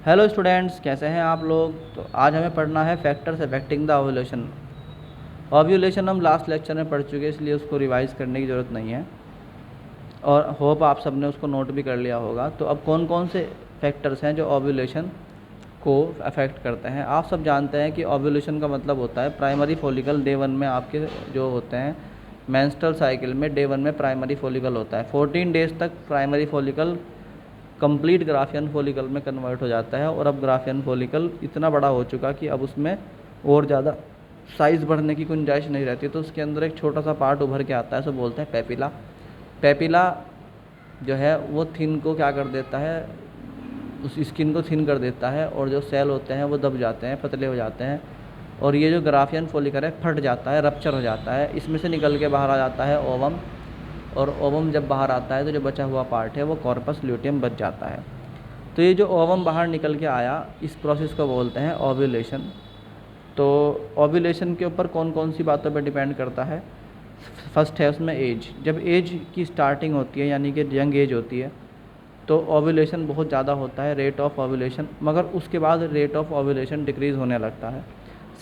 Hello students, कैसे हैं आप लोग। तो आज हमें पढ़ना है factors affecting the ovulation. Ovulation हम लास्ट लेक्चर में पढ़ चुके हैं, इसलिए उसको रिवाइज करने की ज़रूरत नहीं है और होप आप सबने उसको नोट भी कर लिया होगा। तो अब कौन कौन से फैक्टर्स हैं जो ओव्यूलेशन को अफेक्ट करते हैं। आप सब जानते हैं कि ओव्यूलेशन का मतलब होता है प्राइमरी फॉलिकल डे 1 में आपके जो होते हैं मेंस्ट्रुअल साइकिल में डे 1 में प्राइमरी फॉलिकल होता है। 14 डेज़ तक primary follicle complete Graafian follicle में कन्वर्ट हो जाता है और अब ग्राफियन फॉलिकल इतना बड़ा हो चुका कि अब उसमें और ज़्यादा साइज़ बढ़ने की गुंजाइश नहीं रहती, तो उसके अंदर एक छोटा सा पार्ट उभर के आता है, सो बोलते हैं पेपिला। पेपिला जो है वो थिन को क्या कर देता है, उस स्किन को थिन कर देता है और जो सेल होते हैं वो दब जाते हैं, पतले हो जाते हैं और ये जो ग्राफियन फॉलिकल है फट जाता है, रप्चर हो जाता है। इसमें से निकल के बाहर आ जाता है ओवम, और ओवम जब बाहर आता है तो जो बचा हुआ पार्ट है वो कॉर्पस ल्यूटियम बच जाता है। तो ये जो ओवम बाहर निकल के आया, इस प्रोसेस को बोलते हैं ओव्यूलेशन। तो ओव्यूलेशन के ऊपर कौन कौन सी बातों पर डिपेंड करता है। फर्स्ट है उसमें एज। जब एज की स्टार्टिंग होती है यानी कि यंग एज होती है तो ओव्यूलेशन बहुत ज़्यादा होता है, रेट ऑफ ओव्यूलेशन, मगर उसके बाद रेट ऑफ ओव्यूलेशन डिक्रीज़ होने लगता है।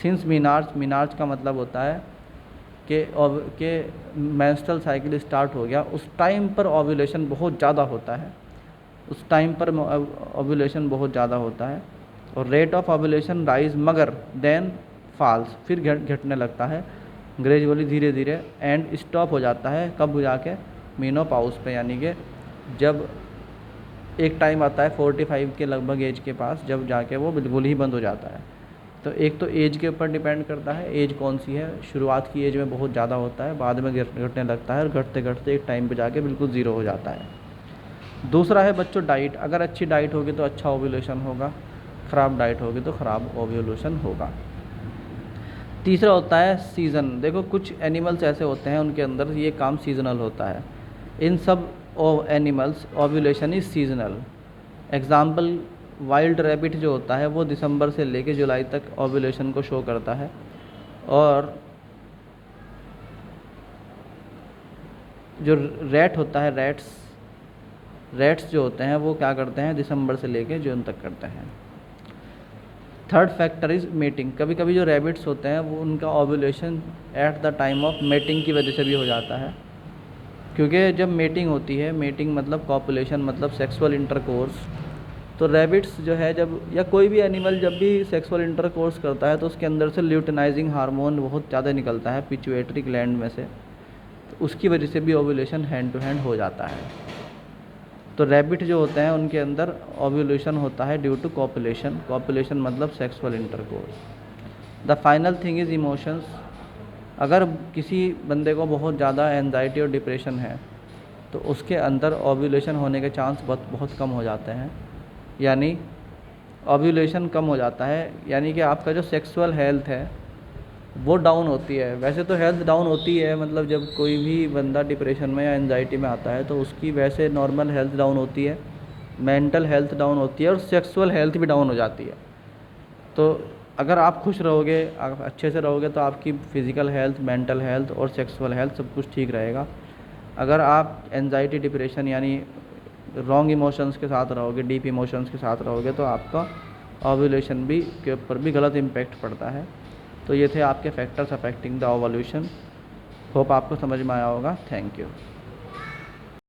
सिंस मीनार्च, मीनार्च का मतलब होता है कि मेंस्ट्रुअल साइकिल स्टार्ट हो गया, उस टाइम पर ओव्यूलेशन बहुत ज़्यादा होता है, उस टाइम पर ओव्यूलेशन बहुत ज़्यादा होता है और रेट ऑफ ओव्यूलेशन राइज मगर देन फॉल्स, फिर घटने लगता है ग्रेजुअली, धीरे धीरे, एंड स्टॉप हो जाता है कब जाके मेनोपॉज पे, यानी कि जब एक टाइम आता है 45 के लगभग एज के पास, जब जाके वो बिल्कुल ही बंद हो जाता है। तो एक तो एज के ऊपर डिपेंड करता है, एज कौन सी है। शुरुआत की एज में बहुत ज़्यादा होता है, बाद में घटने लगता है और घटते घटते एक टाइम पे जाके बिल्कुल ज़ीरो हो जाता है। दूसरा है बच्चों डाइट। अगर अच्छी डाइट होगी तो अच्छा ओव्यूलेशन होगा, ख़राब डाइट होगी तो ख़राब ओव्यूलेशन होगा। तीसरा होता है सीज़न। देखो कुछ एनिमल्स ऐसे होते हैं उनके अंदर ये काम सीजनल होता है। इन सब animals ovulation is seasonal. Example, wild rabbit जो होता है वो दिसंबर से लेके जुलाई तक ओव्यूलेशन को शो करता है, और जो रैट होता है, रैट्स जो होते हैं वो क्या करते हैं, दिसंबर से लेके जून तक करते हैं। Third factor is mating. कभी कभी जो रैबिट्स होते हैं वो उनका ovulation at the time of mating की वजह से भी हो जाता है, क्योंकि जब मेटिंग होती है, मेटिंग मतलब कॉपुलेशन मतलब सेक्सुअल इंटरकोर्स, तो रैबिट्स जो है जब, या कोई भी एनिमल जब भी सेक्सुअल इंटरकोर्स करता है तो उसके अंदर से ल्यूटिनाइजिंग हार्मोन बहुत ज़्यादा निकलता है पिट्यूटरी ग्लैंड में से, तो उसकी वजह से भी ओव्यूलेशन हैंड टू हैंड हो जाता है। तो रैबिट जो होते हैं उनके अंदर ओव्यूलेशन होता है ड्यू टू कॉपुलेशन, कॉपुलेशन मतलब sexual intercourse. The final thing is emotions. अगर किसी बंदे को बहुत ज़्यादा एंजाइटी और डिप्रेशन है तो उसके अंदर ओव्यूलेशन होने के चांस बहुत बहुत कम हो जाते हैं, यानी ओव्यूलेशन कम हो जाता है, यानी कि आपका जो सेक्सुअल हेल्थ है वो डाउन होती है। वैसे तो हेल्थ डाउन होती है, मतलब जब कोई भी बंदा डिप्रेशन में या एंजाइटी में आता है तो उसकी वैसे नॉर्मल हेल्थ डाउन होती है, मेंटल हेल्थ डाउन होती है और सेक्सुअल हेल्थ भी डाउन हो जाती है। तो अगर आप खुश रहोगे, आप अच्छे से रहोगे तो आपकी फ़िज़िकल हेल्थ, मेंटल हेल्थ और सेक्सुअल हेल्थ सब कुछ ठीक रहेगा। अगर आप एंजाइटी, डिप्रेशन यानी रॉन्ग इमोशंस के साथ रहोगे, डीप इमोशंस के साथ रहोगे तो आपका ओव्यूलेशन भी के ऊपर भी गलत इम्पैक्ट पड़ता है। तो ये थे आपके factors affecting the ovulation. Hope आपको समझ में आया होगा। Thank you.